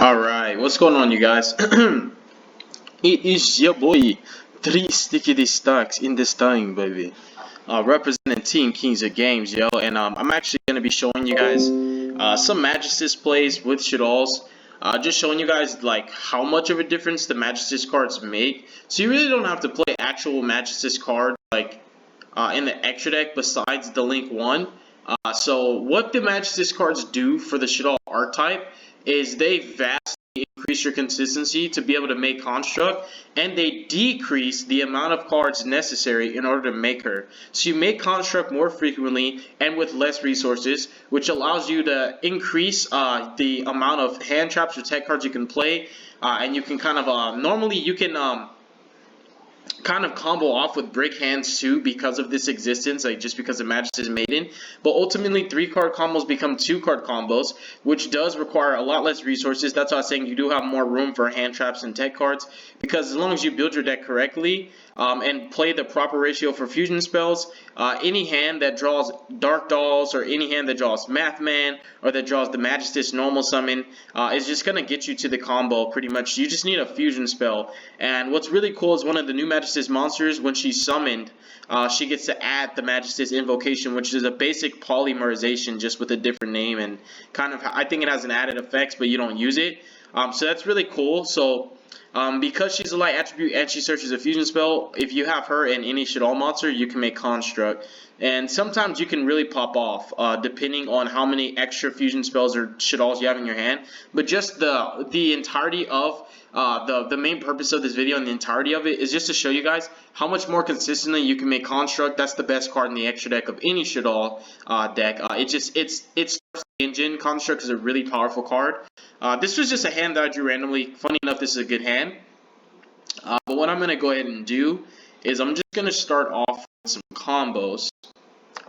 Alright, what's going on, you guys? It is your boy, 3 Sticky Stacks in this time, baby. Representing Team Kings of Games, yo. And I'm actually going to be showing you guys some Magistus plays with Shaddolls. Just showing you guys like how much of a difference the Magistus cards make. So you really don't have to play actual Magistus cards like in the extra deck besides the Link 1. So what the Magistus cards do for the Shaddoll archetype is they vastly increase your consistency to be able to make Construct, and they decrease the amount of cards necessary in order to make her. So you make Construct more frequently and with less resources, which allows you to increase the amount of hand traps or tech cards you can play, and you can kind of normally you can kind of combo off with brick hands too because of this existence, like just because of Magistus Maiden. But ultimately 3-card combos become 2-card combos, which does require a lot less resources. That's why I was saying you do have more room for hand traps and tech cards, because as long as you build your deck correctly and play the proper ratio for fusion spells, any hand that draws Dark Dolls or any hand that draws Mathman or that draws the Magistus normal summon is just going to get you to the combo pretty much. You just need a fusion spell. And what's really cool is one of the new Magistus monsters, when she's summoned, she gets to add the Magistus invocation, which is a basic polymerization just with a different name, and kind of I think it has an added effects, but you don't use it. So that's really cool. So because she's a light attribute and she searches a fusion spell, if you have her and any Shaddoll monster, you can make Construct. And sometimes you can really pop off, depending on how many extra fusion spells or Shaddolls you have in your hand. But just the entirety of the main purpose of this video and the entirety of it is just to show you guys how much more consistently you can make Construct. That's the best card in the extra deck of any Shaddoll deck. It's engine. Construct is a really powerful card. This was just a hand that I drew randomly. Funny enough, this is a good hand. But what I'm going to go ahead and do is I'm just going to start off with some combos,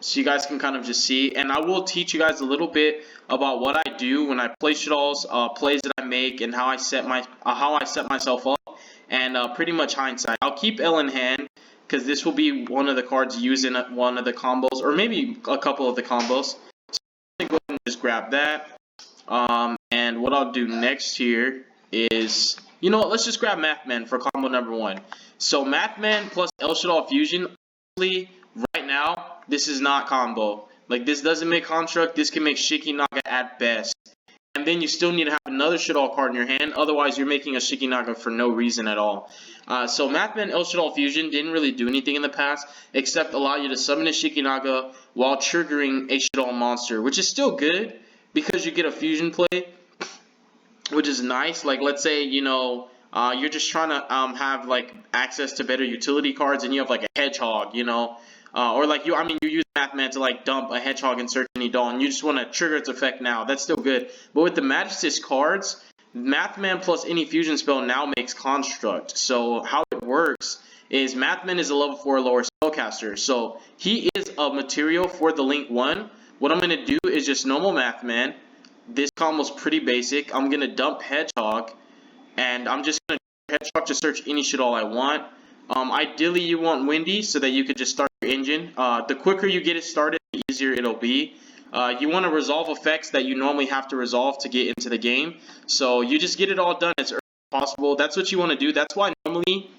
so you guys can kind of just see, and I will teach you guys a little bit about what I do when I play Shaddolls, plays that I make, and how I set myself up, and pretty much hindsight. I'll keep L in hand because this will be one of the cards used in one of the combos, or maybe a couple of the combos. So I'm gonna go ahead and just grab that. And what I'll do next here is, you know what, let's just grab Mathman for combo number 1. So Mathman plus El Shaddoll Fusion, honestly, right now, this is not combo. Like, this doesn't make Construct, this can make Shiki-Naga at best. And then you still need to have another Shaddoll card in your hand, otherwise you're making a Shiki-Naga for no reason at all. So Mathman El Shaddoll Fusion didn't really do anything in the past, except allow you to summon a Shiki-Naga while triggering a Shaddoll monster, which is still good, because you get a fusion play, which is nice. Like, let's say, you know, you're just trying to have like access to better utility cards, and you have like a hedgehog, you know, or like you use Mathman to like dump a hedgehog and search any doll, and you just want to trigger its effect now. That's still good. But with the Magistus cards, Mathman plus any fusion spell now makes Construct. So how it works is Mathman is a level 4 lower spellcaster, so he is a material for the Link 1. What I'm going to do is just normal Mathman. This combo's pretty basic. I'm going to dump Hedgehog, and I'm just going to Hedgehog to search any Shaddoll I want. Ideally, you want Windy so that you could just start your engine. The quicker you get it started, the easier it'll be. You want to resolve effects that you normally have to resolve to get into the game. So you just get it all done as early as possible. That's what you want to do. That's why normally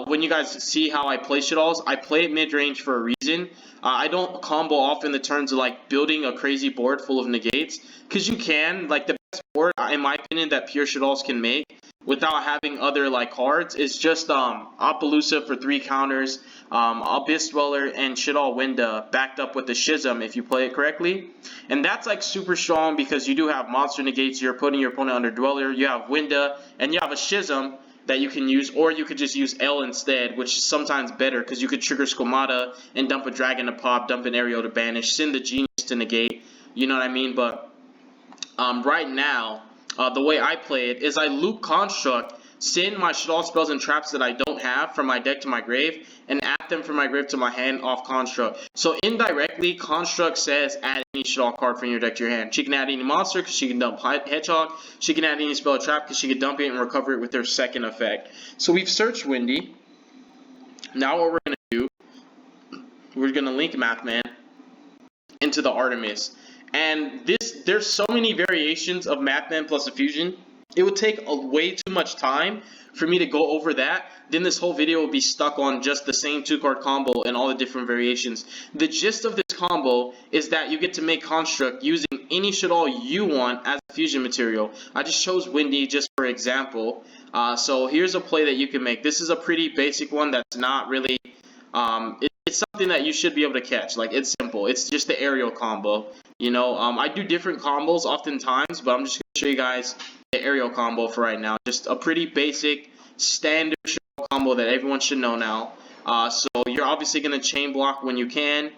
when you guys see how I play Shaddolls, I play it mid-range for a reason. I don't combo off in the terms of like building a crazy board full of negates, because you can, like, the best board in my opinion that pure Shaddolls can make without having other like cards is just Appaloosa for 3 counters, Abyss Dweller, and Shaddoll Winda backed up with the Schism if you play it correctly. And that's like super strong because you do have monster negates, you're putting your opponent under Dweller, you have Winda, and you have a Schism that you can use, or you could just use L instead, which is sometimes better because you could trigger Squamata and dump a dragon to pop, dump an Aerial to banish, send the Genius to negate, you know what I mean? But right now, the way I play it is I loop Construct, send my Shaddoll spells and traps that I don't have from my deck to my grave, and add them from my grave to my hand off Construct. So indirectly, Construct says add any Shaddoll card from your deck to your hand. She can add any monster because she can dump Hedgehog. She can add any spell or trap because she can dump it and recover it with her second effect. So we've searched Windy. Now what we're going to do, we're going to link Mathman into the Artemis. And there's so many variations of Mathman plus a fusion it would take way too much time for me to go over that. Then this whole video will be stuck on just the same 2-card combo and all the different variations. The gist of this combo is that you get to make construct using any Shaddoll you want as a fusion material. I just chose Windy just for example. So here's a play that you can make. This is a pretty basic one that's not really it's something that you should be able to catch. Like, it's simple. It's just the aerial combo. You know, I do different combos oftentimes, but I'm just gonna show you guys the aerial combo for right now. Just a pretty basic standard combo that everyone should know now. So you're obviously gonna chain block when you can,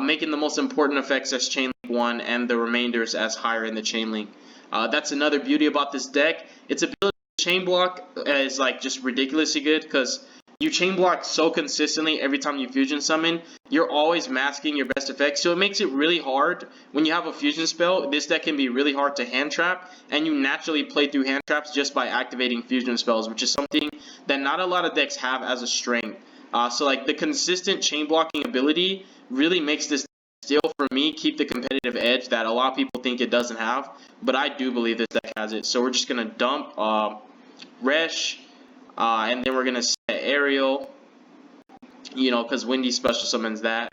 making the most important effects as chain link 1 and the remainders as higher in the chain link. That's another beauty about this deck. Its ability to chain block is like just ridiculously good because you chain block so consistently every time you fusion summon, you're always masking your best effects. So it makes it really hard when you have a fusion spell. This deck can be really hard to hand trap, and you naturally play through hand traps just by activating fusion spells, which is something that not a lot of decks have as a strength. So like the consistent chain blocking ability really makes this still for me keep the competitive edge that a lot of people think it doesn't have, but I do believe this deck has it. So we're just gonna dump Resh. And then we're going to set Aerial, you know, because Windy special summons that.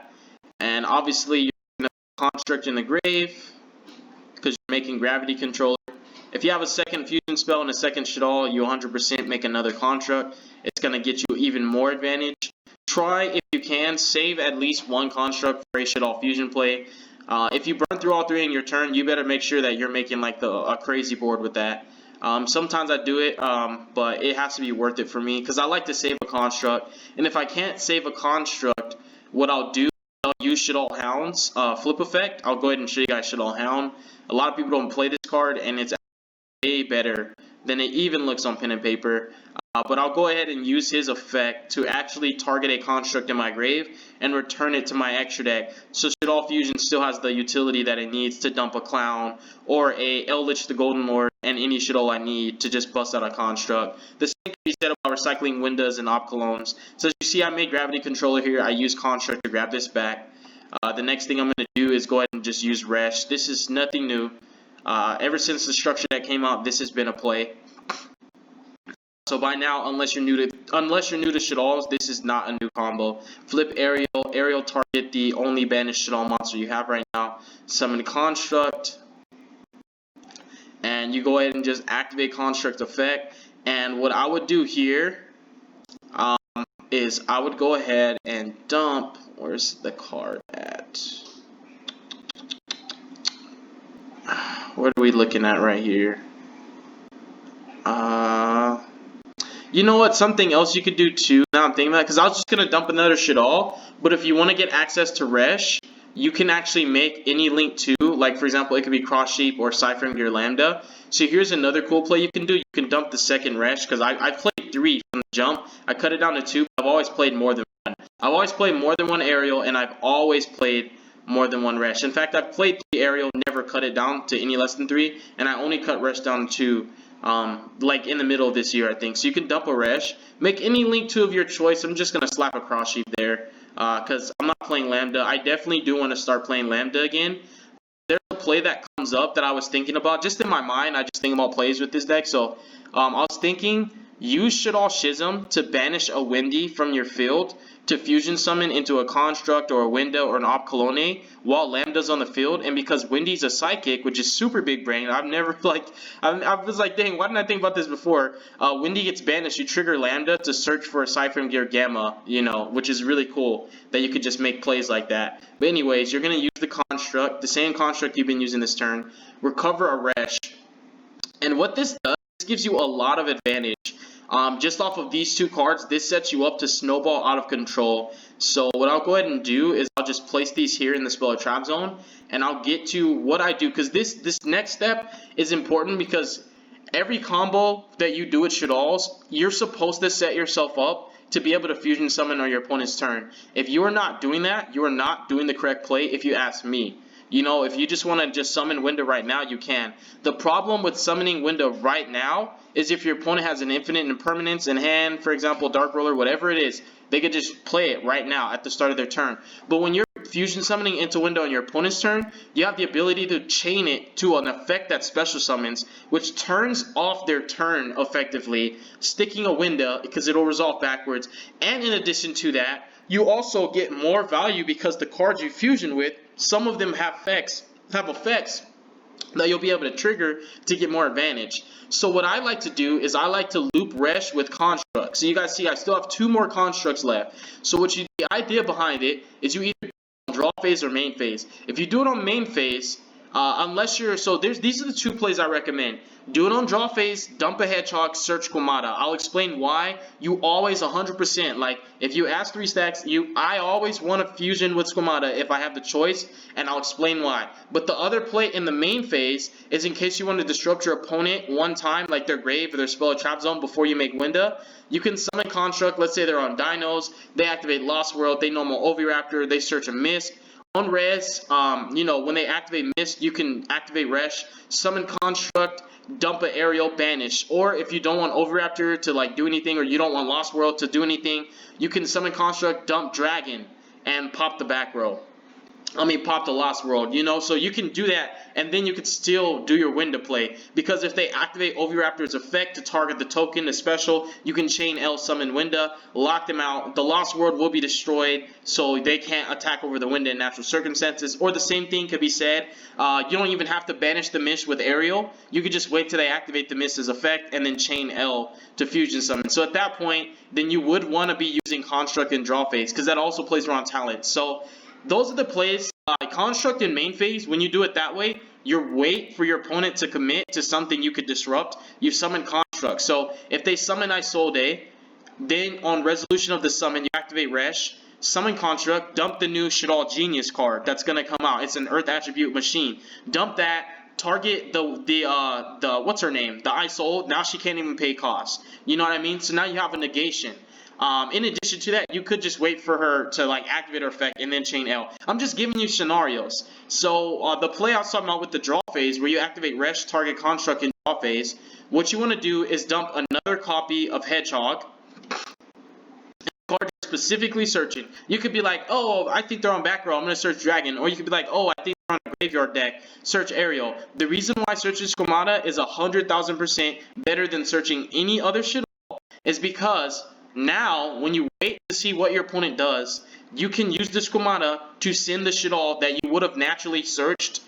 And obviously, you're going to construct in the grave, because you're making Gravity Controller. If you have a second fusion spell and a second Shaddoll, you 100% make another construct. It's going to get you even more advantage. Try, if you can, save at least one construct for a Shaddoll fusion play. If you burn through all 3 in your turn, you better make sure that you're making like a crazy board with that. Sometimes I do it, but it has to be worth it for me because I like to save a construct. And if I can't save a construct, what I'll do, I'll use Shaddoll Hound's flip effect. I'll go ahead and show you guys Shaddoll Hound. A lot of people don't play this card, and it's way better than it even looks on pen and paper. But I'll go ahead and use his effect to actually target a construct in my grave and return it to my extra deck. So Shaddoll Fusion still has the utility that it needs to dump a Clown or a Eldritch the Golden Lord and any Shaddoll I need to just bust out a construct. The same can be said about recycling windows and op clones. So as you see, I made Gravity Controller here. I use construct to grab this back. The next thing I'm going to do is go ahead and just use Resh. This is nothing new. Ever since the structure that came out, this has been a play. So by now, unless you're new to Shaddolls, this is not a new combo. Flip Aerial target the only banished Shaddoll monster you have right now. Summon Construct, and you go ahead and just activate Construct effect. And what I would do here is I would go ahead and dump. Where's the card at? What are we looking at right here? You know what? Something else you could do too. Now I'm thinking about it, because I was just gonna dump another Shaddoll. But if you want to get access to Resh, you can actually make any link to, like for example, it could be Cross Sheep or Ciphering Gear Lambda. So here's another cool play you can do. You can dump the second Resh, because I've played 3 from the jump. I cut it down to 2. But I've always played more than 1. I've always played more than 1 Aerial, and I've always played more than 1 Resh. In fact, I've played 3 Aerial, never cut it down to any less than 3, and I only cut Resh down to 2. Like in the middle of this year, I think. So you can dump a Resh, make any link 2 of your choice. I'm just gonna slap a Cross Sheep there, because I'm not playing Lambda. I definitely do want to start playing Lambda again. There's a play that comes up that I was thinking about, just in my mind. I just think about plays with this deck. So I was thinking, use Shaddoll Schism to banish a Windy from your field to fusion summon into a construct or a window or an op colonne while Lambda's on the field. And because Windy's a psychic, which is super big brain, I've never I was like, dang, why didn't I think about this before? Windy gets banished, you trigger Lambda to search for a Ciphering Gear Gamma, you know, which is really cool that you could just make plays like that. But anyways, you're gonna use the construct, the same construct you've been using this turn, recover a Resh, and what this does, this gives you a lot of advantage. Just off of these 2 cards, this sets you up to snowball out of control. So what I'll go ahead and do is I'll just place these here in the Spell or Trap Zone, and I'll get to what I do, because this next step is important, because every combo that you do with Shaddolls, you're supposed to set yourself up to be able to fusion summon on your opponent's turn. If you are not doing that, you are not doing the correct play, if you ask me. You know, if you just want to just summon Window right now, you can. The problem with summoning Window right now is if your opponent has an infinite impermanence in hand, for example, Dark Roller, whatever it is, they could just play it right now at the start of their turn. But when you're fusion summoning into window on your opponent's turn, you have the ability to chain it to an effect that special summons, which turns off their turn effectively, sticking a window because it'll resolve backwards. And in addition to that, you also get more value because the cards you fusion with, some of them have effects that you'll be able to trigger to get more advantage. So what I like to do is I like to loop Resh with Construct. So you guys see I still have 2 more constructs left. So the idea behind it is you either draw phase or main phase. If you do it on main phase, unless you're these are the 2 plays I recommend. Do it on draw phase, dump a hedgehog, search Squamata. I'll explain why. You always 100%, like if you ask 3 stacks, I always want to fusion with Squamata if I have the choice, and I'll explain why. But the other play in the main phase is in case you want to disrupt your opponent one time, like their grave or their spell or trap zone before you make Winda. You can summon Construct. Let's say they're on Dinos, they activate Lost World, they normal Oviraptor, they search a Mist. On Res, when they activate Mist, you can activate Resh, summon Construct, dump an Aerial, banish. Or if you don't want Oviraptor to like do anything, or you don't want Lost World to do anything, you can summon Construct, dump Dragon, and pop the back row. Pop the Lost World, so you can do that, and then you can still do your Winda play, because if they activate Oviraptor's effect to target the token, the special, you can chain L summon Winda, lock them out, the Lost World will be destroyed, so they can't attack over the Winda in natural circumstances. Or the same thing could be said, you don't even have to banish the Mist with Aerial, you could just wait till they activate the Mist's effect, and then chain L to fusion summon. So at that point, then you would want to be using Construct and Draw Phase, because that also plays around talent. So those are the plays. Construct in main phase, when you do it that way, you wait for your opponent to commit to something you could disrupt, you summon Construct. So if they summon Isolde, then on resolution of the summon, you activate Resh, summon Construct, dump the new Shaddoll Genius card that's going to come out. It's an Earth Attribute machine. Dump that, target the what's her name? The Isolde. Now she can't even pay cost. You know what I mean? So now you have a negation. In addition to that, you could just wait for her to like activate her effect and then chain L. I'm just giving you scenarios. So the play I was talking about with the draw phase, where you activate Resh, target Construct, in draw phase, what you want to do is dump another copy of Hedgehog. Card you're specifically searching. You could be like, oh, I think they're on back row, I'm going to search Dragon. Or you could be like, oh, I think they're on a graveyard deck, search Aerial. The reason why searching Squamata is 100,000% better than searching any other shit is because now, when you wait to see what your opponent does, you can use the Squamata to send the Shaddoll that you would have naturally searched,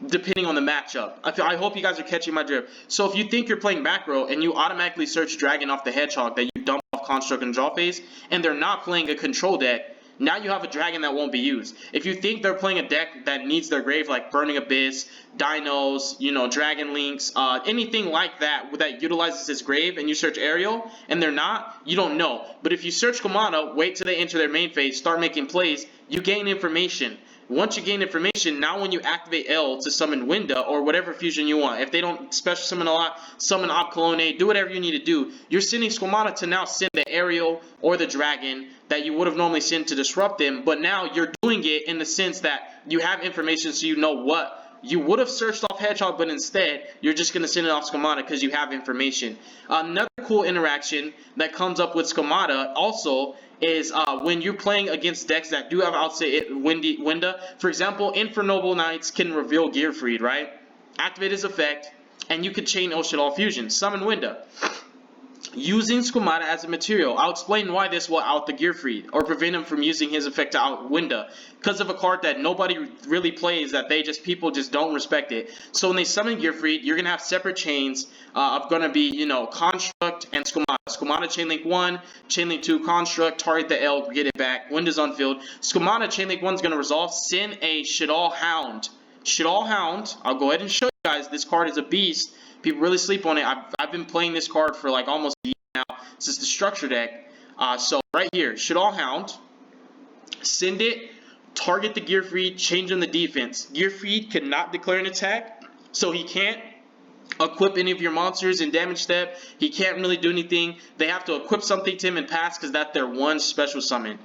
depending on the matchup. I hope you guys are catching my drift. So if you think you're playing back row and you automatically search Dragon off the Hedgehog that you dump off Construct and draw phase, and they're not playing a control deck, now you have a Dragon that won't be used. If you think they're playing a deck that needs their grave, like Burning Abyss, Dinos, Dragon Links, anything like that utilizes his grave, and you search Aerial, and they're not, you don't know. But if you search Squamata, wait till they enter their main phase, start making plays, you gain information. Once you gain information, now when you activate L to summon Winda or whatever fusion you want, if they don't special summon a lot, summon Opclone, do whatever you need to do. You're sending Squamata to now send the Aerial or the Dragon that you would have normally sent to disrupt them, but now you're doing it in the sense that you have information, so you know what you would have searched off Hedgehog, but instead you're just going to send it off Squamata because you have information. Another cool interaction that comes up with Squamata also is when you're playing against decks that do have Winda. For example, Infernoble Knights can reveal Gearfried, right? Activate his effect, and you could chain El Shaddoll Fusion, summon Winda. Using Squamata as a material. I'll explain why this will out the Gearfried, or prevent him from using his effect to out Winda, because of a card that nobody really plays, that people just don't respect it. So when they summon Gearfried, you're going to have separate chains of going to be, Construct and Squamata. Squamata Chainlink 1, Chainlink 2, Construct, target the L, get it back, Winda's on field. Squamata Chainlink 1 is going to resolve, send a Shaddoll Hound. Shaddoll Hound, I'll go ahead and show you guys, this card is a beast. People really sleep on it. I've been playing this card for like almost a year now. This is the structure deck. So right here, Shaddoll Hound. Send it, target the Gearfried, change on the defense. Gearfried cannot declare an attack, so he can't equip any of your monsters in damage step. He can't really do anything. They have to equip something to him and pass because that's their one special summon.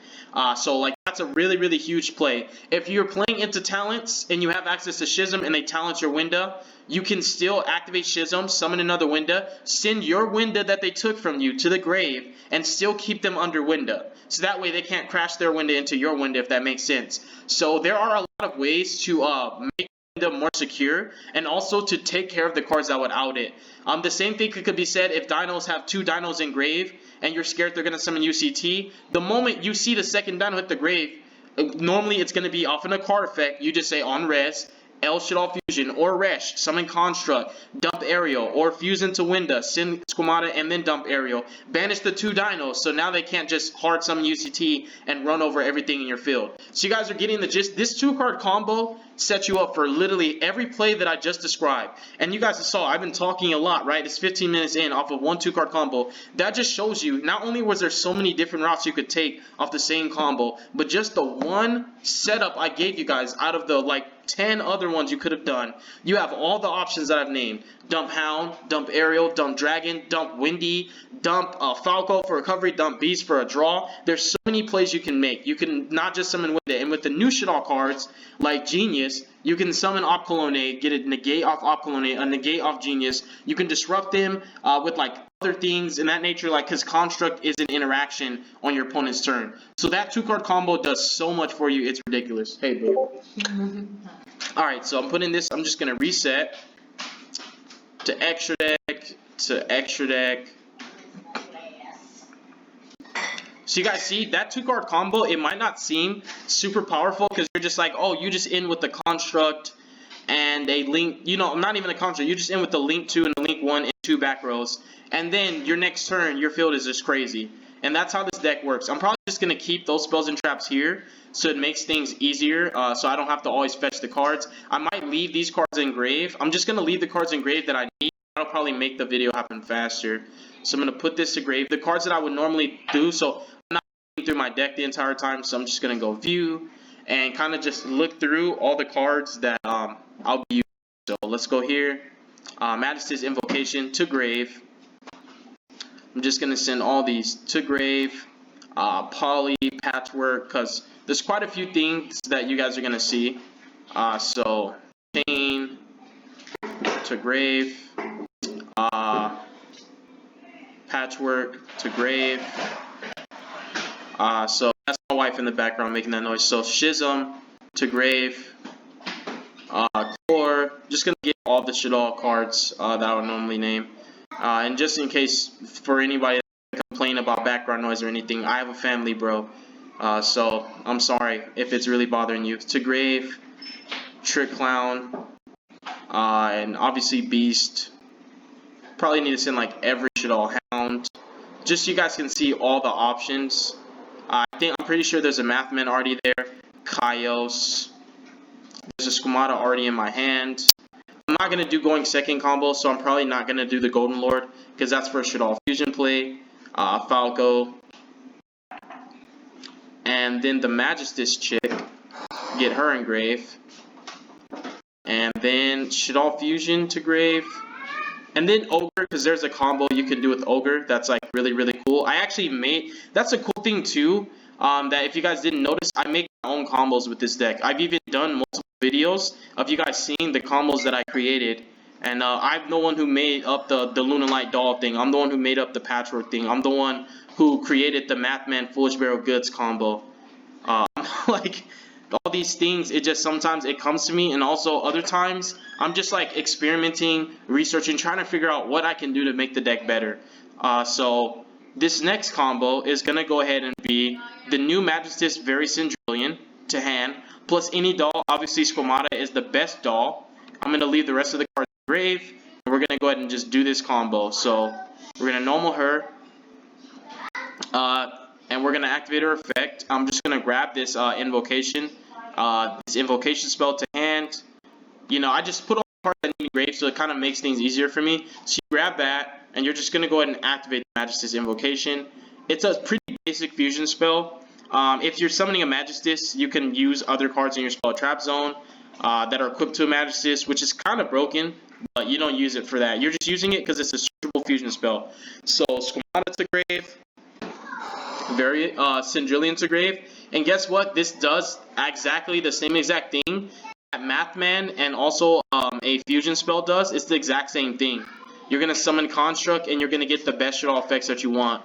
So like that's a really, really huge play. If you're playing into talents and you have access to Schism and they talent your Winda, you can still activate Schism, summon another Winda, send your Winda that they took from you to the grave, and still keep them under Winda. so that way they can't crash their window into your window, if that makes sense. So there are a lot of ways to make them more secure, and also to take care of the cards that would out it. The same thing could be said if dinos have 2 dinos in grave and you're scared they're gonna summon UCT. The moment you see the second dino hit the grave, normally it's gonna be off in a card effect. You just say on res, L Shaddoll Fusion or Resh, summon Construct, dump Aerial, or fuse into Winda, send Squamata, and then dump Aerial. Banish the 2 dinos, so now they can't just hard summon UCT and run over everything in your field. So you guys are getting the gist. This 2-card combo sets you up for literally every play that I just described. And you guys saw, I've been talking a lot, right? It's 15 minutes in off of 1 2-card combo. That just shows you, not only was there so many different routes you could take off the same combo, but just the one setup I gave you guys out of the like 10 other ones you could have done. You have all the options that I've named. Dump Hound, dump Aerial, dump Dragon, dump Windy, dump Falco for recovery, dump Beast for a draw. There's so many plays you can make. You can not just summon Winda, and with the new Shaddoll cards like Genius, you can summon Op Colonnade, get a negate off Op Colonnade, a negate off Genius. You can disrupt him with like other things in that nature, like his Construct is an interaction on your opponent's turn. So that 2-card combo does so much for you, it's ridiculous. Hey, boo. Alright, so I'm putting this, I'm just going to reset to extra deck, to extra deck. So you guys see, that 2-card combo, it might not seem super powerful because you're just like, oh, you just in with the Construct and a Link, you know, not even a Construct, you're just in with the Link 2 and the Link 1 and 2 back rows. And then your next turn, your field is just crazy. And that's how this deck works. I'm probably just going to keep those spells and traps here so it makes things easier, so I don't have to always fetch the cards. I might leave these cards in grave. I'm just going to leave the cards in grave that I need. That'll probably make the video happen faster. So I'm going to put this to grave. The cards that I would normally do, so I'm not going through my deck the entire time, so I'm just going to go view and kind of just look through all the cards that I'll be using. So let's go here. Majestus Invocation to grave. I'm just going to send all these to grave, poly, patchwork, because there's quite a few things that you guys are going to see. So, chain to grave, patchwork to grave. So, that's my wife in the background making that noise. So, Schism to grave, core, just going to get all the Shaddoll cards that I would normally name. And just in case for anybody that complain about background noise or anything, I have a family, bro. So I'm sorry if it's really bothering you. To grave, Trick Clown, and obviously Beast. Probably need to send like every Shaddoll Hound, just so you guys can see all the options. I'm pretty sure there's a Mathman already there. Kaios. There's a Squamata already in my hand. I'm not going to do going second combo, so I'm probably not going to do the Golden Lord, because that's for Shaddoll Fusion play. Falco. And then the Magistus chick, get her in grave. And then Shaddoll Fusion to grave. And then Ogre, because there's a combo you can do with Ogre that's like really, really cool. I actually made, that's a cool thing too, that if you guys didn't notice, I make my own combos with this deck. I've even done multiple videos of you guys seeing the combos that I created, and I'm the one who made up the Luna Light doll thing. I'm the one who made up the patchwork thing. I'm the one who created the Mathman Foolish Barrel Goods combo. Like all these things, it just sometimes it comes to me, and also other times I'm just like experimenting, researching, trying to figure out what I can do to make the deck better. So this next combo is gonna go ahead and be the new Magistus Very Cendrilion to hand, plus any doll. Obviously Squamata is the best doll. I'm going to leave the rest of the cards in grave, and we're going to go ahead and just do this combo. So we're going to normal her, and we're going to activate her effect. I'm just going to grab this invocation spell to hand. You know, I just put all the cards I need in grave, so it kind of makes things easier for me. So you grab that, and you're just going to go ahead and activate the Magistus invocation. It's a pretty basic fusion spell. If you're summoning a Magistus, you can use other cards in your spell trap zone that are equipped to a Magistus, which is kind of broken, but you don't use it for that. You're just using it because it's a searchable fusion spell. So Squamata to grave, Very Cendrilion to grave, and guess what? This does exactly the same exact thing that Mathman and also a fusion spell does. It's the exact same thing. You're gonna summon Construct, and you're gonna get the best Shaddoll effects that you want.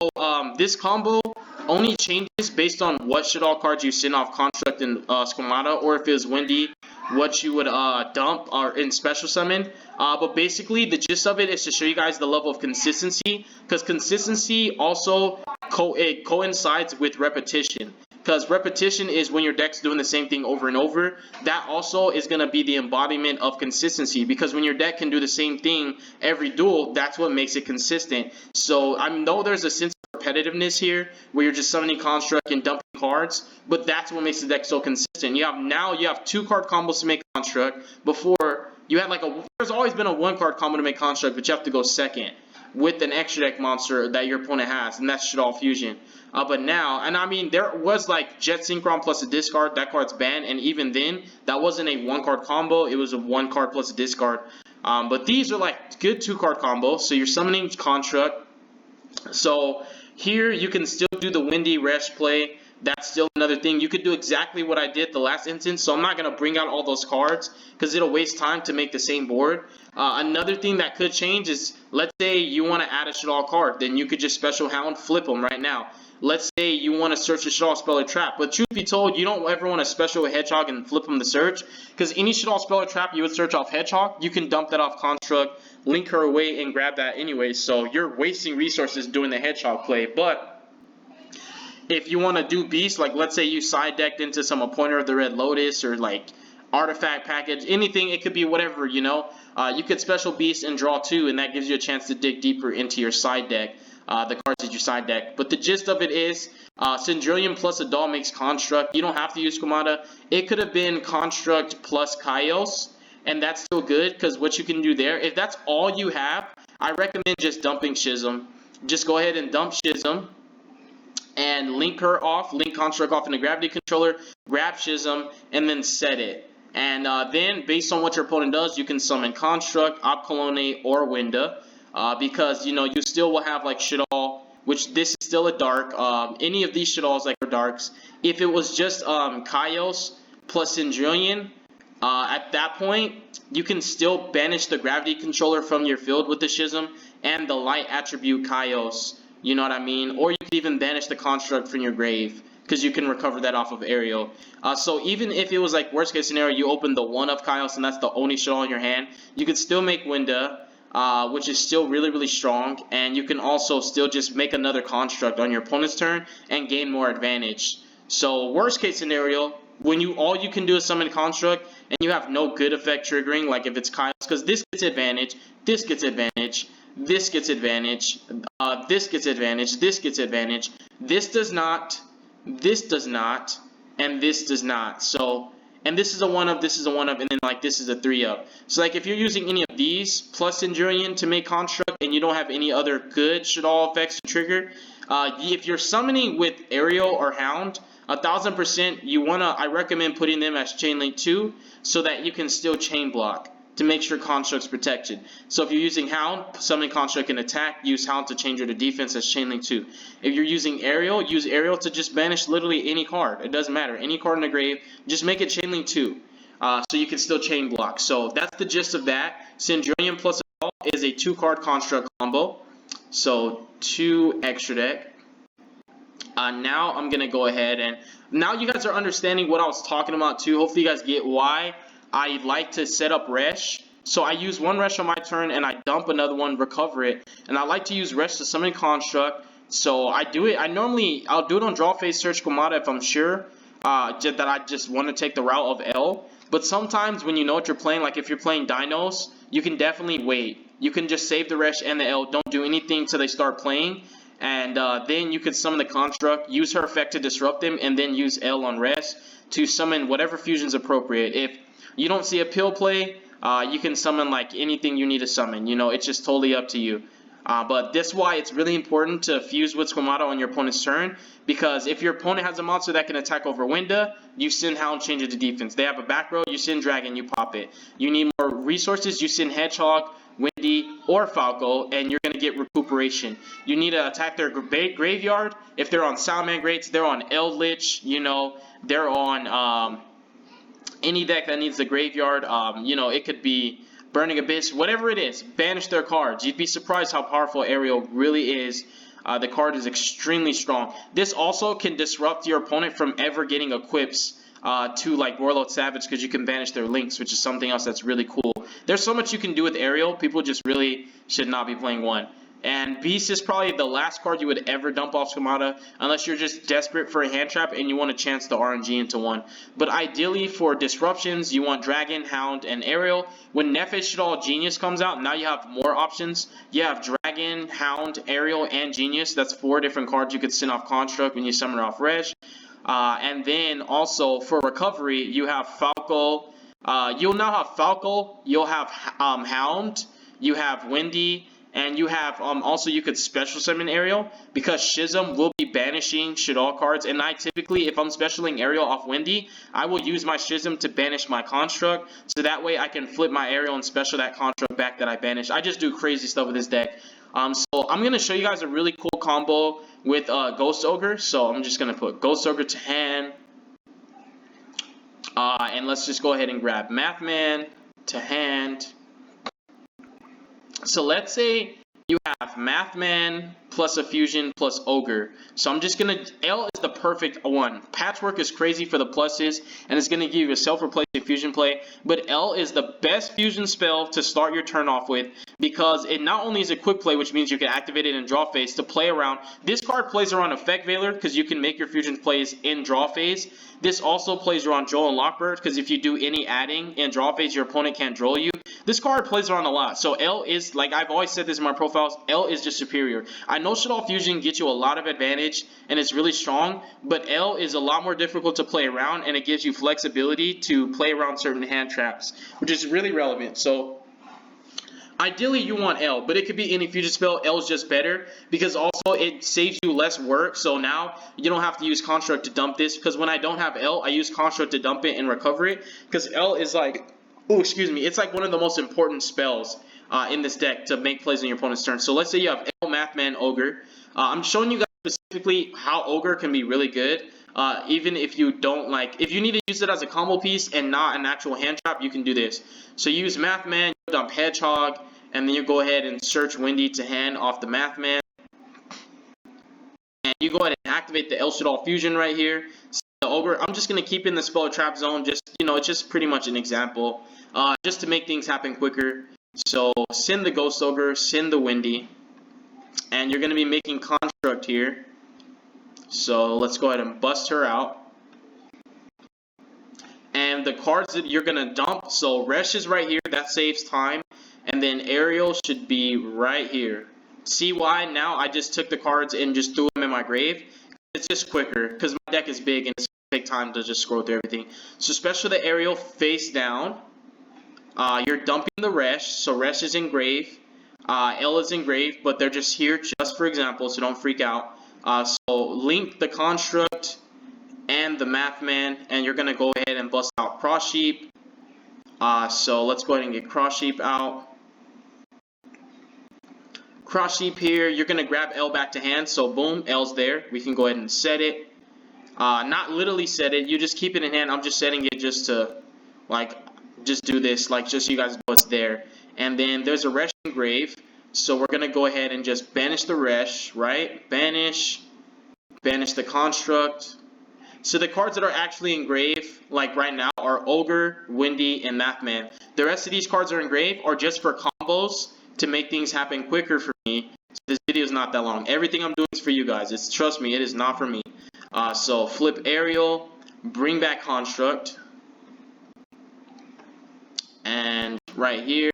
So this combo only changes based on what Shaddoll cards you send off Construct and Squamata, or if it was Windy, what you would dump or in Special Summon. But basically, the gist of it is to show you guys the level of consistency, because consistency also coincides with repetition. Because repetition is when your deck's doing the same thing over and over. That also is going to be the embodiment of consistency, because when your deck can do the same thing every duel, that's what makes it consistent. So I know there's a sense of repetitiveness here where you're just summoning Construct and dumping cards, but that's what makes the deck so consistent. You have 2-card combos to make Construct. Before, you had there's always been a 1-card combo to make Construct, but you have to go second with an extra deck monster that your opponent has, and that's Shaddoll Fusion. But now, and I mean, there was like Jet Synchron plus a discard. That card's banned, and even then, that wasn't a 1-card combo. It was a 1-card plus a discard. But these are like good 2-card combos. So you're summoning Construct. So here you can still do the Windy Resh play. That's still another thing. You could do exactly what I did the last instance. So I'm not going to bring out all those cards because it'll waste time to make the same board. Another thing that could change is, let's say you want to add a Shaddoll card. Then you could just Special Hound, flip them right now. Let's say you want to search a Shaddoll Speller Trap, but truth be told, you don't ever want to Special Hedgehog and flip them to search, because any Shaddoll Speller Trap you would search off Hedgehog, you can dump that off Construct, link her away, and grab that anyway, so you're wasting resources doing the Hedgehog play. But if you want to do Beast, like let's say you side decked into some Appointer of the Red Lotus, or like Artifact Package, anything, it could be whatever, you know. You could Special Beast and draw 2, and that gives you a chance to dig deeper into your side deck. The cards that you side deck. But the gist of it is, Syndrillium plus a doll makes Construct. You don't have to use Squamata. It could have been Construct plus Kaios, and that's still good, because what you can do there, if that's all you have, I recommend just dumping Schism. Just go ahead and dump Schism, and link her off, link Construct off in the Gravity Controller, grab Schism, and then set it. And then, based on what your opponent does, you can summon Construct, Opcolone, or Winda. Because, you know, you still will have like Shaddoll, which this is still a dark. Any of these Shaddolls like are darks. If it was just Kaios plus Syndrillium, at that point, you can still banish the Gravity Controller from your field with the Schism and the Light Attribute Kaios. You know what I mean? Or you could even banish the Construct from your grave, because you can recover that off of Aerial. So even if it was like worst case scenario, you open the 1 of Kaios and that's the only Shaddoll in your hand, you could still make Winda. Which is still really, really strong, and you can also still just make another Construct on your opponent's turn and gain more advantage. So worst case scenario, when all you can do is summon Construct and you have no good effect triggering, like if it's Kaios, because this gets advantage, this gets advantage, this gets advantage, this gets advantage, this gets advantage, this does not, and this does not. So, and this is a 1-up, this is a 1-up, and then like this is a 3-up. So like if you're using any of these plus Syndrillium to make Construct and you don't have any other good Shaddoll effects to trigger, if you're summoning with Aerial or Hound, 1000% I recommend putting them as Chain Link 2 so that you can still chain block to make sure Construct's protected. So if you're using Hound, summon Construct and attack, use Hound to change her to defense as Chain Link 2. If you're using Aerial, use Aerial to just banish literally any card. It doesn't matter. Any card in the grave, just make it Chain Link 2. So you can still chain block. So that's the gist of that. Syndrillium plus a doll is a 2-card Construct combo. So 2 extra deck. Now I'm going to go ahead and now you guys are understanding what I was talking about too. Hopefully you guys get why I like to set up Resh. So I use 1 Resh on my turn and I dump another one, recover it. And I like to use Resh to summon Construct. So I do it. I'll do it on draw phase, search Squamata if I'm sure that I just want to take the route of L. But sometimes when you know what you're playing, like if you're playing Dinos, you can definitely wait. You can just save the Resh and the L. Don't do anything till they start playing. And then you can summon the Construct, use her effect to disrupt them, and then use L on Resh to summon whatever fusion's appropriate. If you don't see a pill play, you can summon like anything you need to summon. You know, it's just totally up to you. But that's why it's really important to fuse with Squamata on your opponent's turn, because if your opponent has a monster that can attack over Winda, you send Hound, change it to defense. They have a back row, you send Dragon, you pop it. You need more resources, you send Hedgehog, Windy, or Falco, and you're going to get recuperation. You need to attack their graveyard. If they're on Soundman Greats, they're on Eldritch, you know, they're on any deck that needs the graveyard. You know, it could be Burning Abyss, whatever it is, banish their cards. You'd be surprised how powerful Aerial really is The card is extremely strong. This also can disrupt your opponent from ever getting equips to like Warlord Savage, because you can banish their links, which is something else that's really cool. There's so much you can do with Aerial. People just really should not be playing one. And Beast is probably the last card you would ever dump off Schemata, unless you're just desperate for a hand trap and you want to chance the RNG into one. But ideally for disruptions, you want Dragon, Hound, and Aerial. When Nefesh Shaddoll Genius comes out, now you have more options. You have Dragon, Hound, Aerial, and Genius. That's 4 different cards you could send off Construct when you summon off Resh. And then also for recovery, you have Falco. You'll now have Falco. You'll have Hound. You have Windy. And you have also you could special summon Aerial, because Schism will be banishing Shaddoll cards. And I typically, if I'm specialing Aerial off Windy, I will use my Schism to banish my Construct, so that way I can flip my Aerial and special that Construct back that I banished. I just do crazy stuff with this deck. So I'm gonna show you guys a really cool combo with Ghost Ogre. So I'm just gonna put Ghost Ogre to hand, and let's just go ahead and grab Mathman to hand. So let's say you have Mathman plus a fusion plus Ogre. So I'm just gonna, L is the perfect one. Patchwork is crazy for the pluses, and it's gonna give you a self-replacing fusion play. But L is the best fusion spell to start your turn off with, because it not only is a quick play, which means you can activate it in draw phase to play around. This card plays around Effect Veiler, because you can make your fusion plays in draw phase. This also plays around Joel and Lockbird, because if you do any adding in draw phase, your opponent can't draw you. This card plays around a lot. So L is, like I've always said this in my profiles, L is just superior. I know Shaddoll Fusion gets you a lot of advantage and it's really strong, but L is a lot more difficult to play around, and it gives you flexibility to play around certain hand traps, which is really relevant. So ideally you want L, but it could be any fusion spell. L is just better because also it saves you less work. So now you don't have to use Construct to dump this, because when I don't have L, I use Construct to dump it and recover it, because L is like, oh, excuse me, it's like one of the most important spells in this deck to make plays on your opponent's turn. So let's say you have L, Mathman, Ogre. I'm showing you guys specifically how Ogre can be really good. Even if you don't like, if you need to use it as a combo piece and not an actual hand trap, you can do this. So you use Mathman, you dump Hedgehog, and then you go ahead and search Windy to hand off the Mathman. And you go ahead and activate the L Shaddoll Fusion right here. So the Ogre, I'm just going to keep in the spell trap zone, just, you know, it's just pretty much an example, just to make things happen quicker. So send the Ghost Ogre, send the Windy, and you're going to be making Construct here. So let's go ahead and bust her out. And the cards that you're going to dump, so Resh is right here, that saves time. And then Aerial should be right here. See why? Now I just took the cards and just threw them in my grave. It's just quicker, because my deck is big and it's going to take time to just scroll through everything. So special the Aerial face down. You're dumping the Resh, so Resh is in grave. L is in grave, but they're just here just for example, so don't freak out. So link the Construct and the Mathman, and you're going to go ahead and bust out Cross Sheep. So let's go ahead and get Cross Sheep out. Cross Sheep here, you're going to grab L back to hand, so boom, L's there. We can go ahead and set it. Not literally set it, you just keep it in hand. I'm just setting it just to, like, just do this, like, just so you guys know it's there. And then there's a Resh in grave, so we're going to go ahead and just banish the Resh, right? Banish the Construct. So the cards that are actually in grave, like right now, are Ogre, Windy, and Mathman. The rest of these cards are in grave are just for combos to make things happen quicker for me. So this video is not that long. Everything I'm doing is for you guys. It's, trust me, it is not for me. So flip Aerial, bring back Construct, and right here.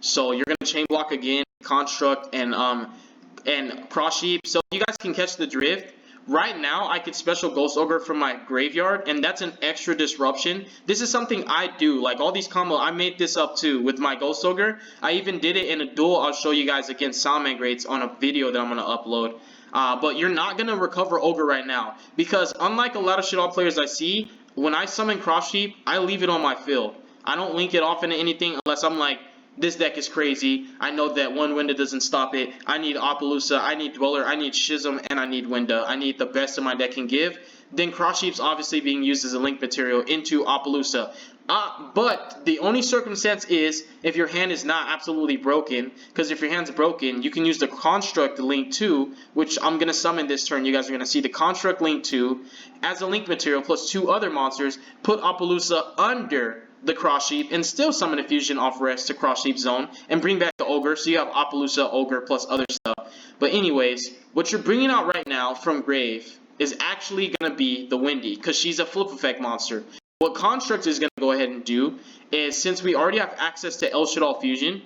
So you're gonna chain block again, Construct, and Cross Sheep. So you guys can catch the drift. Right now, I could special Ghost Ogre from my graveyard, and that's an extra disruption. This is something I do. Like all these combos, I made this up too with my Ghost Ogre. I even did it in a duel I'll show you guys against Soundman Greats on a video that I'm going to upload. But you're not going to recover Ogre right now, because unlike a lot of Shaddoll players I see, when I summon Cross Sheep, I leave it on my field. I don't link it off into anything unless I'm like, this deck is crazy. I know that one window doesn't stop it. I need Appaloosa, I need Dweller, I need Schism, and I need Window. I need the best of my deck can give. Then Cross Sheep's obviously being used as a link material into Appaloosa. But the only circumstance is if your hand is not absolutely broken, because if your hand's broken, you can use the construct link 2, which I'm going to summon this turn. You guys are going to see the construct link 2 as a link material plus 2 other monsters, put Appaloosa under the cross sheep, and still summon a fusion off Resh to cross sheep zone, and bring back the Ogre, so you have Appaloosa, Ogre, plus other stuff. But anyways, what you're bringing out right now from Grave is actually going to be the Windy, because she's a flip effect monster. What Construct is going to go ahead and do is, since we already have access to El Shaddoll Fusion,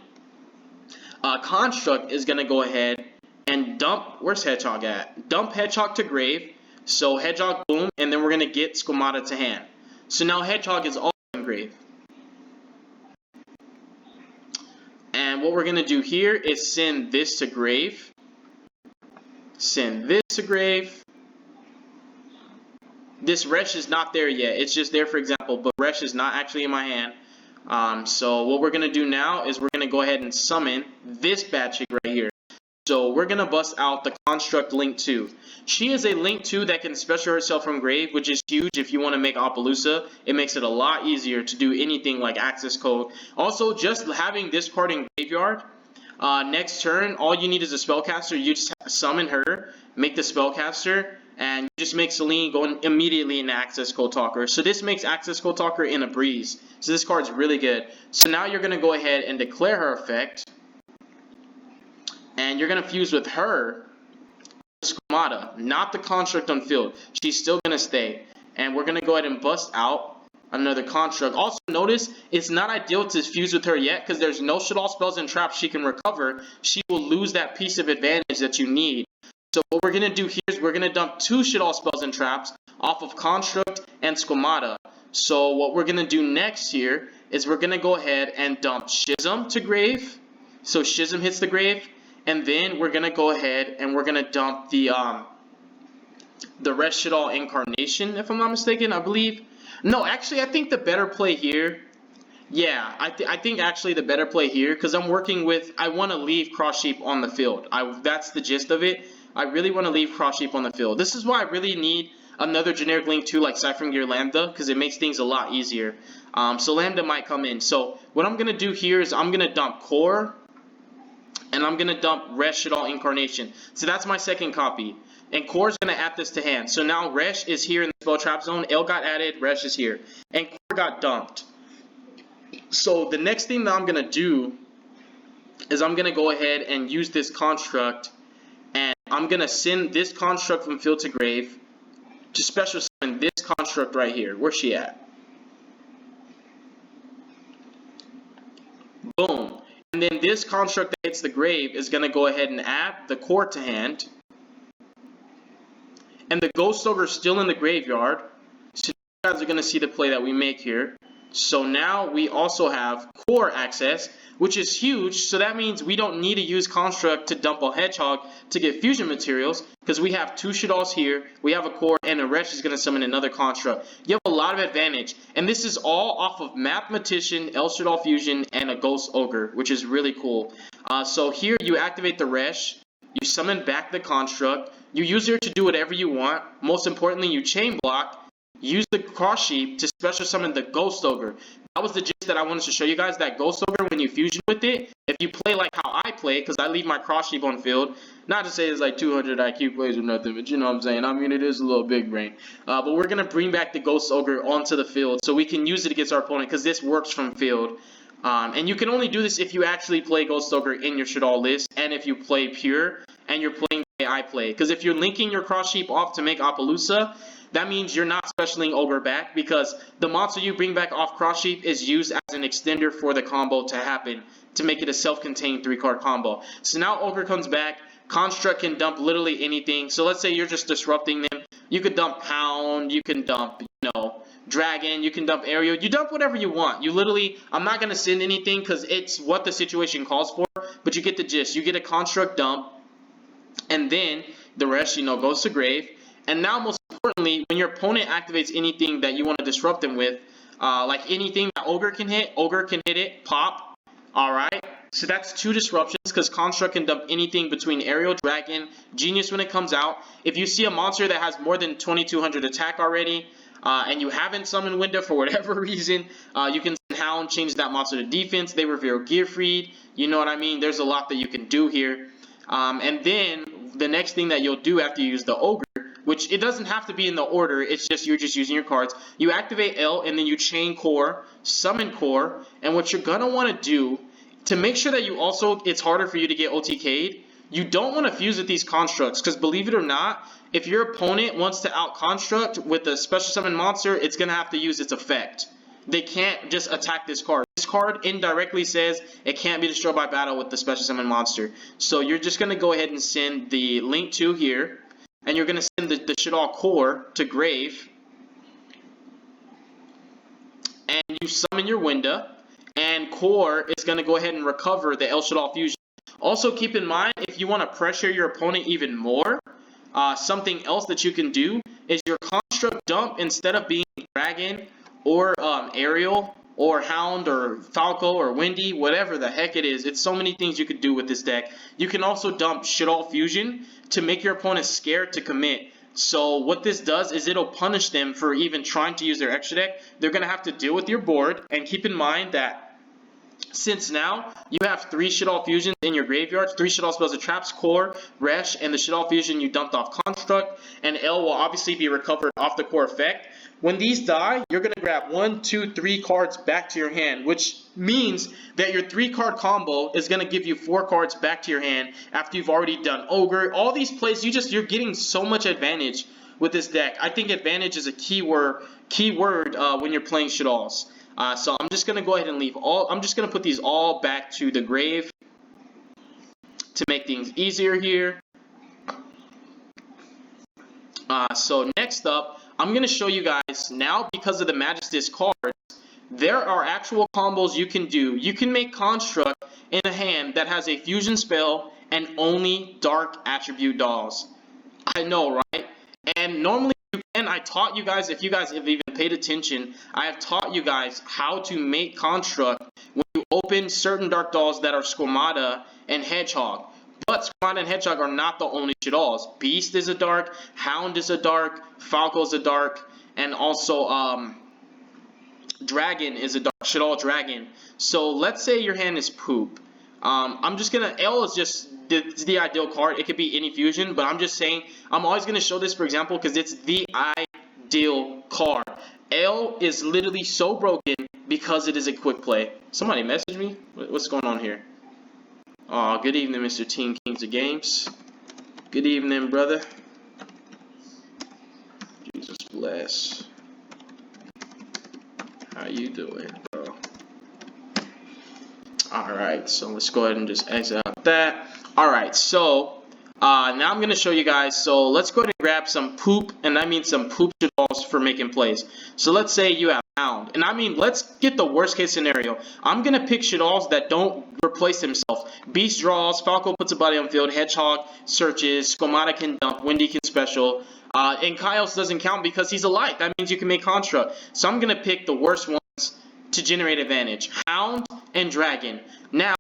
Construct is going to go ahead and dump, where's Hedgehog at? Dump Hedgehog to Grave, so Hedgehog boom, and then we're going to get Squamata to hand. So now Hedgehog is also in Grave. And what we're going to do here is send this to Grave, send this to Grave. This Resh is not there yet. It's just there for example, but Resh is not actually in my hand. So what we're going to do now is we're going to go ahead and summon this bad chick right here. So we're going to bust out the Construct Link 2. She is a Link 2 that can special herself from Grave, which is huge if you want to make Appaloosa. It makes it a lot easier to do anything like Access Code. Also, just having this card in Graveyard, next turn, all you need is a Spellcaster. You just summon her, make the Spellcaster, and you just make Celine go immediately into Access Code Talker. So this makes Access Code Talker in a breeze. So this card's really good. So now you're going to go ahead and declare her effect. And you're going to fuse with her, Squamata, not the Construct on field. She's still going to stay. And we're going to go ahead and bust out another Construct. Also notice, it's not ideal to fuse with her yet because there's no Shaddoll spells and traps she can recover. She will lose that piece of advantage that you need. So what we're going to do here is we're going to dump 2 Shaddoll spells and traps off of Construct and Squamata. So what we're going to do next here is we're going to go ahead and dump Schism to Grave. So Schism hits the Grave. And then we're going to go ahead and we're going to dump the Resh Shaddoll Incarnation, if I'm not mistaken, I believe. No, actually, I think the better play here, yeah, I think actually the better play here, because I'm working with, I want to leave Cross Sheep on the field. That's the gist of it. I really want to leave Cross Sheep on the field. This is why I really need another generic Link 2 like Ciphering Gear Lambda, because it makes things a lot easier. So Lambda might come in. So what I'm going to do here is I'm going to dump Core, and I'm going to dump Resh Shaddoll Incarnation. So that's my second copy. And Core is going to add this to hand. So now Resh is here in the Spell Trap Zone. L got added, Resh is here. And Core got dumped. So the next thing that I'm going to do is I'm going to go ahead and use this Construct. And I'm going to send this Construct from field to Grave to special summon this Construct right here. Where's she at? Boom. And then this Construct that hits the Grave is going to go ahead and add the Core to hand. And the Ghost Ogre is still in the graveyard. So you guys are going to see the play that we make here. So now we also have Core access, which is huge. So that means we don't need to use Construct to dump a Hedgehog to get fusion materials, because we have 2 Shaddolls here, we have a Core, and a Resh is going to summon another Construct. You have a lot of advantage. And this is all off of Mathematician, El Shaddoll Fusion, and a Ghost Ogre, which is really cool. So here you activate the Resh, you summon back the Construct, you use her to do whatever you want. Most importantly, you chain block. Use the Cross Sheep to special summon the Ghost Ogre. That was the gist that I wanted to show you guys. That Ghost Ogre, when you fusion with it, if you play like how I play, because I leave my Cross Sheep on field, not to say it's like 200 IQ plays or nothing, but you know what I'm saying. I mean, it is a little big brain. But we're going to bring back the Ghost Ogre onto the field so we can use it against our opponent, because this works from field. And you can only do this if you actually play Ghost Ogre in your Shaddoll list, and if you play Pure, and you're playing the way I play. Because if you're linking your Cross Sheep off to make Appaloosa, that means you're not specialing Ogre back, because the monster you bring back off Cross Sheep is used as an extender for the combo to happen, to make it a self-contained 3-card combo. So now Ogre comes back, Construct can dump literally anything. So let's say you're just disrupting them. You could dump Pound, you can dump, you know, Dragon, you can dump Aerial, you dump whatever you want. You literally, I'm not going to send anything because it's what the situation calls for, but you get the gist. You get a Construct dump, and then the rest, you know, goes to Grave. And now, most importantly, when your opponent activates anything that you want to disrupt them with, like anything that Ogre can hit it, pop, alright? So that's 2 disruptions, because Construct can dump anything between Aerial, Dragon, Genius when it comes out. If you see a monster that has more than 2200 attack already, and you haven't summoned Winda for whatever reason, you can send Hound, change that monster to defense. They reveal Gearfried. You know what I mean? There's a lot that you can do here. And then the next thing that you'll do after you use the Ogre, which it doesn't have to be in the order, it's just you're just using your cards. You activate L and then you chain core, summon core, and what you're gonna want to do to make sure that you also, it's harder for you to get OTK'd, you don't want to fuse with these constructs, because believe it or not, if your opponent wants to out construct with a special summon monster, it's gonna have to use its effect. They can't just attack this card. This card indirectly says it can't be destroyed by battle with the special summon monster. So you're just going to go ahead and send the Link 2 here. And you're going to send the Shaddoll core to grave. And you summon your Winda. And core is going to go ahead and recover the El Shaddoll fusion. Also keep in mind, if you want to pressure your opponent even more, something else that you can do is your construct dump, instead of being dragon or aerial or hound or falco or windy, whatever the heck it is, it's so many things you could do with this deck. You can also dump Shaddoll fusion to make your opponent scared to commit. So what this does is it'll punish them for even trying to use their extra deck. They're going to have to deal with your board, and keep in mind that since now you have 3 Shaddoll fusions in your graveyard, 3 Shaddoll spells of traps, core, Resh, and the Shaddoll fusion you dumped off construct, and L will obviously be recovered off the core effect. When these die, you're going to grab 1, 2, 3 cards back to your hand, which means that your 3-card combo is going to give you 4 cards back to your hand after you've already done Ogre. All these plays, you're getting so much advantage with this deck. I think advantage is a key word when you're playing Shaddolls. So I'm just going to go ahead and I'm just going to put these all back to the grave to make things easier here. So next up, I'm going to show you guys now, because of the Magistus cards, there are actual combos you can do. You can make construct in a hand that has a fusion spell and only dark attribute dolls. I know, right? And normally you can. I taught you guys, if you guys have even paid attention, I have taught you guys how to make construct when you open certain dark dolls that are Squamata and Hedgehog. But Squamata and Hedgehog are not the only Shadolls. Beast is a dark, Hound is a dark, Falco is a dark, and also Dragon is a dark, Shaddoll Dragon. So let's say your hand is poop. I'm just gonna, L is just the ideal card. It could be any fusion, but I'm just saying, I'm always gonna show this for example because it's the ideal card. L is literally so broken because it is a quick play. Somebody message me? What's going on here? Oh, good evening, Mr. Team Kings of Games. Good evening, brother. Jesus bless. How you doing, bro? Alright, so let's go ahead and just exit out that. Alright, so now I'm going to show you guys. So let's go ahead and grab some poop, and I mean some poop Shadolls for making plays. So let's say you have Hound, and I mean, let's get the worst case scenario. I'm going to pick Shadolls that don't replace themselves. Beast draws, Falco puts a body on field, Hedgehog searches, Squamata can dump, Windy can special, and Kyle's doesn't count because he's a light. That means you can make construct. So I'm going to pick the worst ones to generate advantage. Hound and Dragon. Now,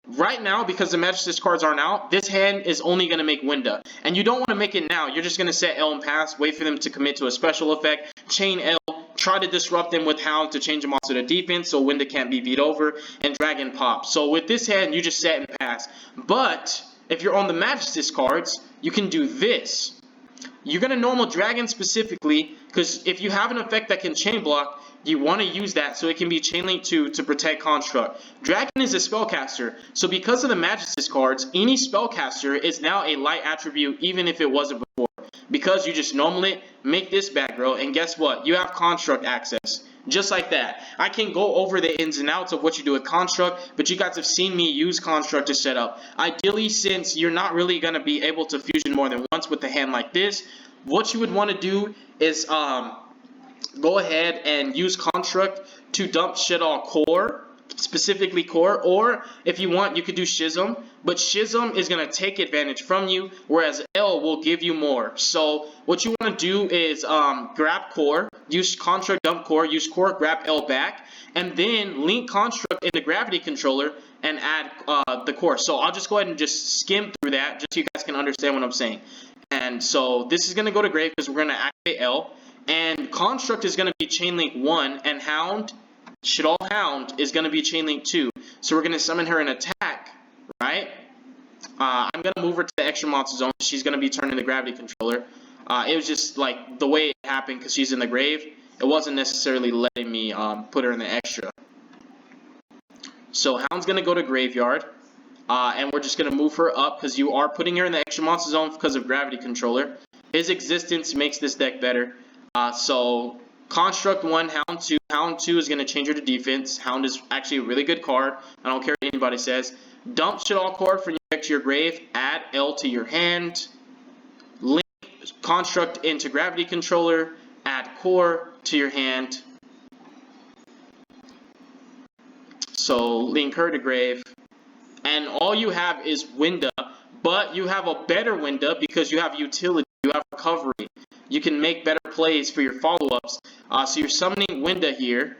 right now, because the Magistus cards aren't out, this hand is only going to make Winda. And you don't want to make it now. You're just going to set L and pass, wait for them to commit to a special effect, chain L, try to disrupt them with Hound to change them also to defense so Winda can't be beat over, and Dragon pop. So with this hand, you just set and pass. But if you're on the Magistus cards, you can do this. You're going to normal Dragon specifically, because if you have an effect that can chain block, you want to use that so it can be chain link to protect construct. Dragon is a spellcaster, so because of the Magistus cards, any spellcaster is now a light attribute even if it wasn't before. Because you just normally make this back row, and guess what? You have construct access. Just like that. I can go over the ins and outs of what you do with construct, but you guys have seen me use construct to set up. Ideally, since you're not really going to be able to fusion more than once with a hand like this, what you would want to do is go ahead and use construct to dump Shaddoll core, specifically core, or if you want, you could do Schism, but Schism is going to take advantage from you, whereas L will give you more. So what you want to do is grab core, use construct, dump core, use core, grab L back, and then link construct in the gravity controller and add the core. So I'll just go ahead and just skim through that just so you guys can understand what I'm saying. And so this is going to go to grave because we're going to activate L. And Construct is going to be chain link 1, and Hound, Shaddoll Hound, is going to be chain link 2. So we're going to summon her in attack, right? I'm going to move her to the extra monster zone. She's going to be turning the gravity controller. It was just like the way it happened because she's in the grave. It wasn't necessarily letting me put her in the extra. So Hound's going to go to graveyard. And we're just going to move her up because you are putting her in the extra monster zone because of gravity controller. His existence makes this deck better. So Construct 1, Hound 2. Hound 2 is going to change her to defense. Hound is actually a really good card. I don't care what anybody says. Dump Shaddoll card from your deck to your grave. Add L to your hand. Link Construct into gravity controller. Add core to your hand. So link her to grave. And all you have is Winda, but you have a better Winda because you have utility, you have recovery. You can make better plays for your follow-ups. So you're summoning Winda here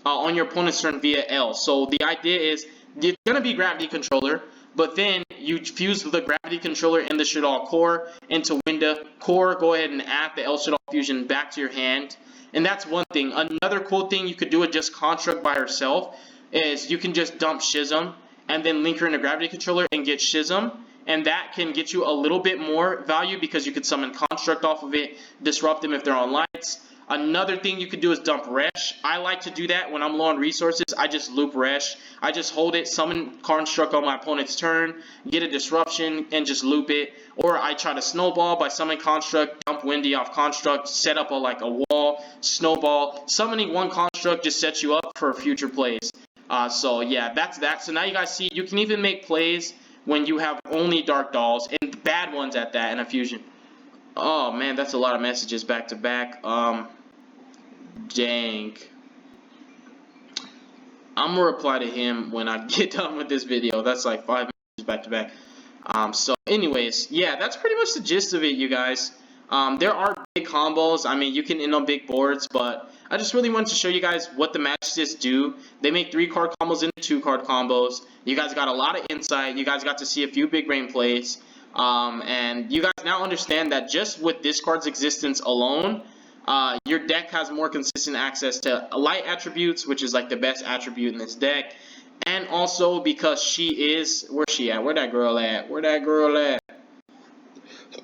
on your opponent's turn via L. So the idea is you're going to be gravity controller, but then you fuse the gravity controller and the Shaddoll core into Winda. Core, go ahead and add the L Shaddoll fusion back to your hand. And that's one thing. Another cool thing you could do with just Construct by herself is you can just dump Schism and then link her in a gravity controller and get Schism, and that can get you a little bit more value because you could summon Construct off of it, disrupt them if they're on lights. Another thing you could do is dump Resh. I like to do that when I'm low on resources. I just loop Resh. I just hold it, summon Construct on my opponent's turn, get a disruption, and just loop it. Or I try to snowball by summoning Construct, dump Windy off Construct, set up like a wall, snowball. Summoning one Construct just sets you up for future plays. So yeah, that's that. So now you guys see, you can even make plays when you have only Dark Dolls, and bad ones at that, in a fusion. Oh man, that's a lot of messages back to back. Dang. I'm gonna reply to him when I get done with this video. That's like 5 messages back to back. So anyways, yeah, that's pretty much the gist of it, you guys. There are big combos. I mean, you can end on big boards, but I just really wanted to show you guys what the MAGISTUS do. They make 3-card combos into 2-card combos. You guys got a lot of insight. You guys got to see a few big brain plays. And you guys now understand that just with this card's existence alone, your deck has more consistent access to light attributes, which is like the best attribute in this deck. And also because she is, where's she at? Where that girl at? Where that girl at?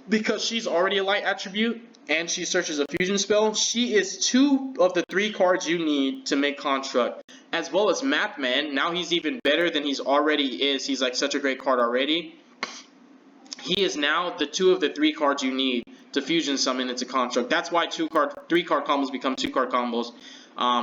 Because she's already a light attribute and she searches a fusion spell, she is 2 of the 3 cards you need to make Construct. As well as Mathman. Now he's even better than he's already is. He's like such a great card already. He is now the 2 of the 3 cards you need to fusion summon into Construct. That's why 3-card combos become 2-card combos,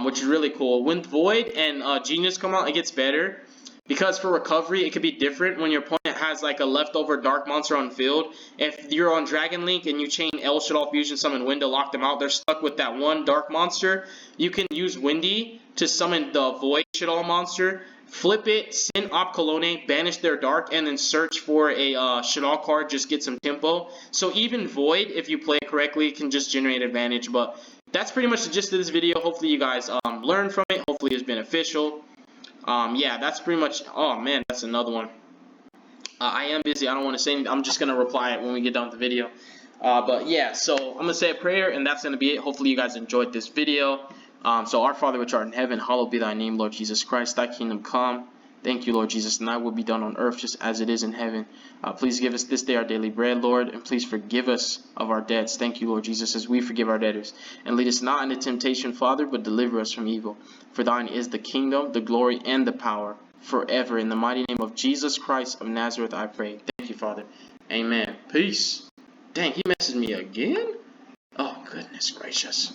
which is really cool. When Void and Genius come out, it gets better. Because for recovery, it could be different when your opponent has like a leftover dark monster on field. If you're on Dragon Link and you chain El Shaddoll Fusion, summon Wind to lock them out, they're stuck with that one dark monster. You can use Windy to summon the Void Shaddoll monster, flip it, send Op Cologne, banish their dark, and then search for a Shaddoll card, just get some tempo. So even Void, if you play it correctly, can just generate advantage. But that's pretty much the gist of this video. Hopefully you guys learned from it. Hopefully it's beneficial. Yeah, that's pretty much. Oh man, that's another one. I am busy. I don't want to say anything. I'm just gonna reply it when we get done with the video. But yeah, so I'm gonna say a prayer, and that's gonna be it. Hopefully you guys enjoyed this video. So our Father which art in heaven, hallowed be thy name, Lord Jesus Christ. Thy kingdom come. Thank you, Lord Jesus, and thy will be done on earth just as it is in heaven. Please give us this day our daily bread, Lord, and please forgive us of our debts. Thank you, Lord Jesus, as we forgive our debtors. And lead us not into temptation, Father, but deliver us from evil. For thine is the kingdom, the glory, and the power forever. In the mighty name of Jesus Christ of Nazareth, I pray. Thank you, Father. Amen. Peace. Dang, he messaged me again? Oh, goodness gracious.